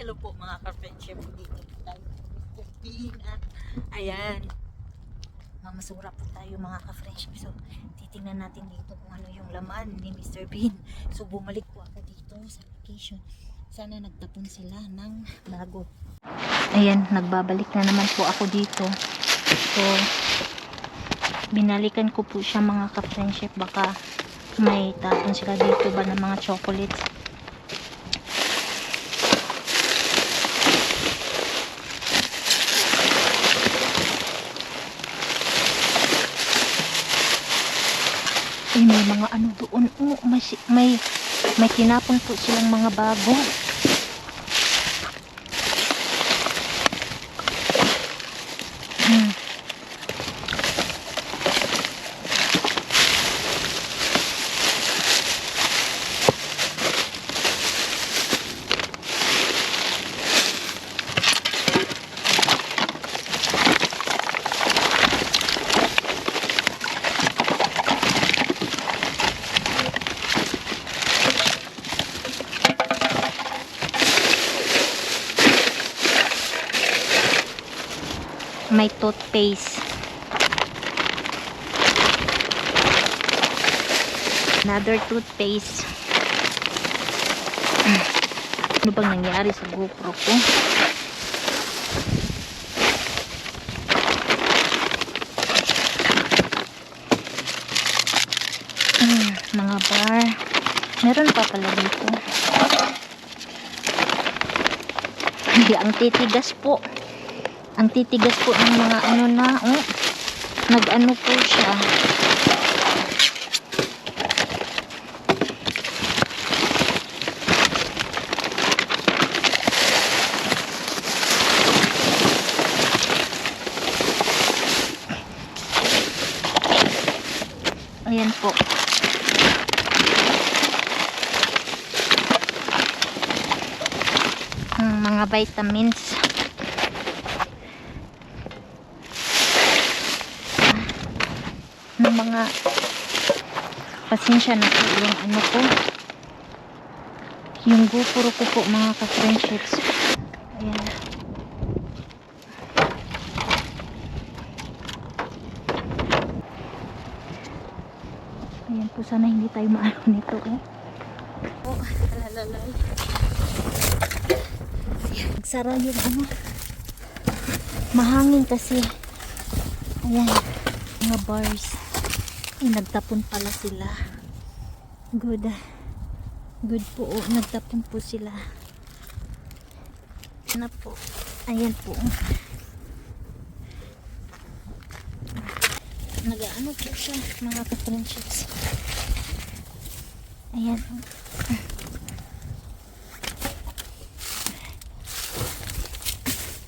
Hello po mga ka-friendship. Dito po tayo cooking at ayan. Mamasura po tayo mga ka-friendship. So titingnan natin dito kung ano yung laman ni Mr. Bean. So bumalik po ako dito sa vacation. Sana nagtapon sila ng bago. Ayan, nagbabalik na naman po ako dito. So binalikan ko po siya mga ka-friendship. Baka may tapon sila dito ba ng mga chocolates. Ay, may mga ano doon. Oh, may tinapon po silang mga bago. May toothpaste. Another toothpaste. Ano bang nangyari sa GoPro ko? Mga bar. Meron pa pala dito. Hindi, ang titigas po. Ang titigas po ng mga ano na, oh, nag-ano po siya. Ayan po. Mga vitamins. Mga pasensya na po yung ano ko, yung GoPro ko po mga ka-friendships. Ayan. Ayan po, sana hindi tayo maano nito oh, lalalay. Nagsara yung ano, mahangin kasi. Ayan, mga bars. Nagtapon pala sila. Good. Good po. Oh, nagtapon po sila. Na po. Ayan po. Nag-ano po siya mga ka-friendships. Ayan.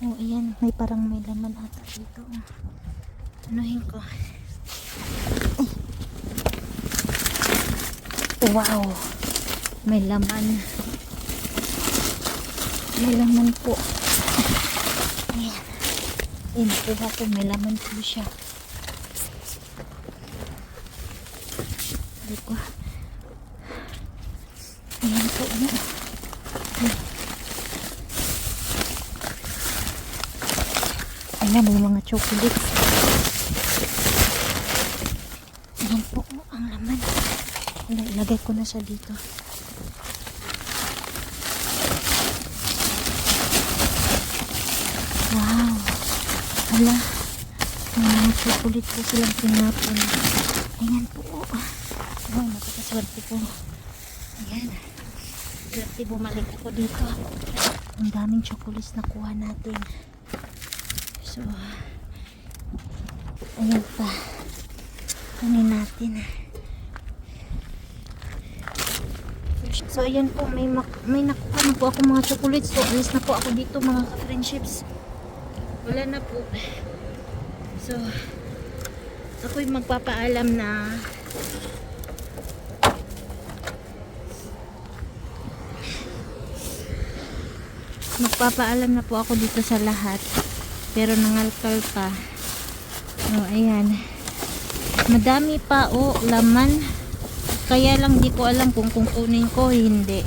Oh, ayan. May parang may laman ata dito. Anuhin ko. Wow, may laman. May laman po. Ayan. Ayan, nakuha ko. May laman po siya. Sabi ko. Ayan po. Ayan, may mga chocolates. Ayan po, ang laman. Ilagay ko na siya dito. Wow. Hala. May mga chocolate po silang tinapon. Ayan po. Wow, napakaswerte po. Ayan. Swerte bumalik ako dito. Ang daming chocolates na kuha natin. So, ayan pa. Kunin natin. So ayan po, may nakuha na po ako mga chocolates. So alis na po ako dito mga ka-friendships. Wala na po. So ako'y magpapaalam na. Magpapaalam na po ako dito sa lahat. Pero nangalkal pa. Oh, ayan. Madami pa laman. Kaya lang di ko alam kung kukunin ko hindi.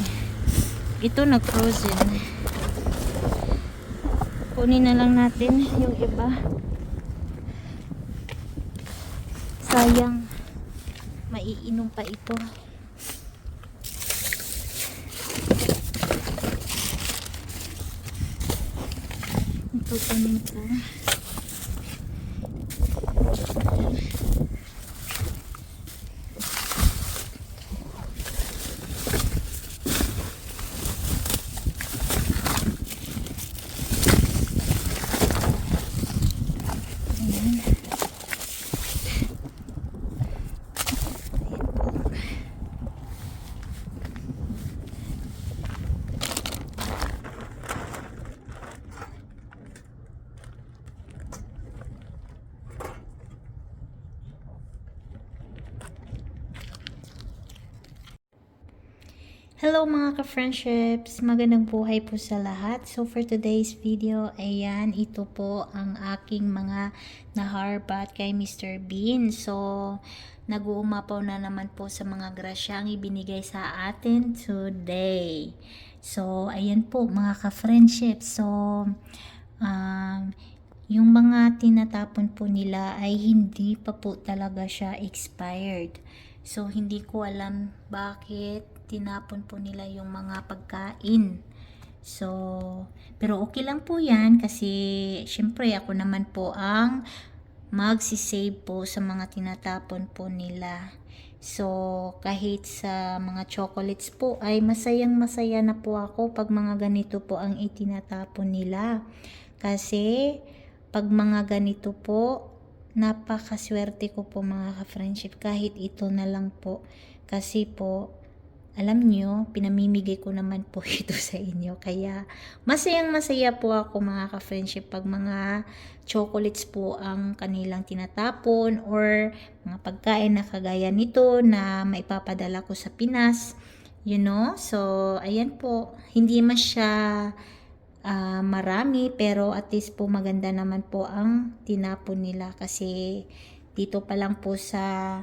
Ito nag-frozen. Kunin na lang natin yung iba. Sayang. Maiinom pa ito. Ito paminta. Hello mga ka-friendships! Magandang buhay po sa lahat. So for today's video, ayan, ito po ang aking mga naharbat kay Mr. Bean. So, nag-uumapaw na naman po sa mga grasyang ibinigay sa atin today. So, ayan po mga ka-friendships. So, yung mga tinatapon po nila ay hindi pa po talaga siya expired. So, hindi ko alam bakit tinapon po nila yung mga pagkain. So, pero okay lang po yan kasi syempre ako naman po ang magsisave po sa mga tinatapon po nila. So, kahit sa mga chocolates po ay masayang masaya na po ako pag mga ganito po ang itinatapon nila. Kasi, pag mga ganito po, napakaswerte ko po mga ka-friendship kahit ito na lang po. Kasi po, alam nyo, pinamimigay ko naman po ito sa inyo. Kaya, masayang masaya po ako mga ka-friendship pag mga chocolates po ang kanilang tinatapon or mga pagkain na kagaya nito na maipapadala ko sa Pinas. You know? So, ayan po. Hindi man siya marami pero at least po maganda naman po ang tinapon nila kasi dito pa lang po sa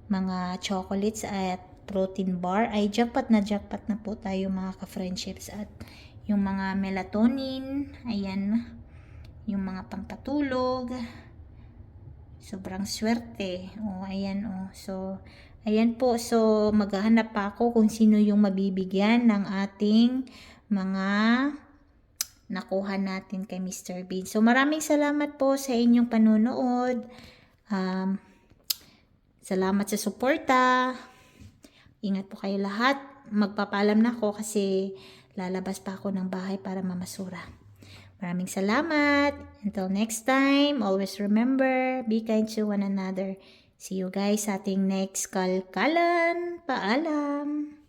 mga chocolates at protein bar ay jackpot na po tayo mga ka-friendships. At yung mga melatonin, ayan, yung mga pangpatulog, sobrang swerte. Ayan so ayan po, so maghahanap pa ako kung sino yung mabibigyan ng ating mga nakuha natin kay Mr. Bean. So maraming salamat po sa inyong panonood. Salamat sa suporta. Ingat po kayo lahat. Magpapaalam na ako kasi lalabas pa ako ng bahay para mamasura. Maraming salamat. Until next time, always remember, be kind to one another. See you guys sa ating next kalkalan. Paalam!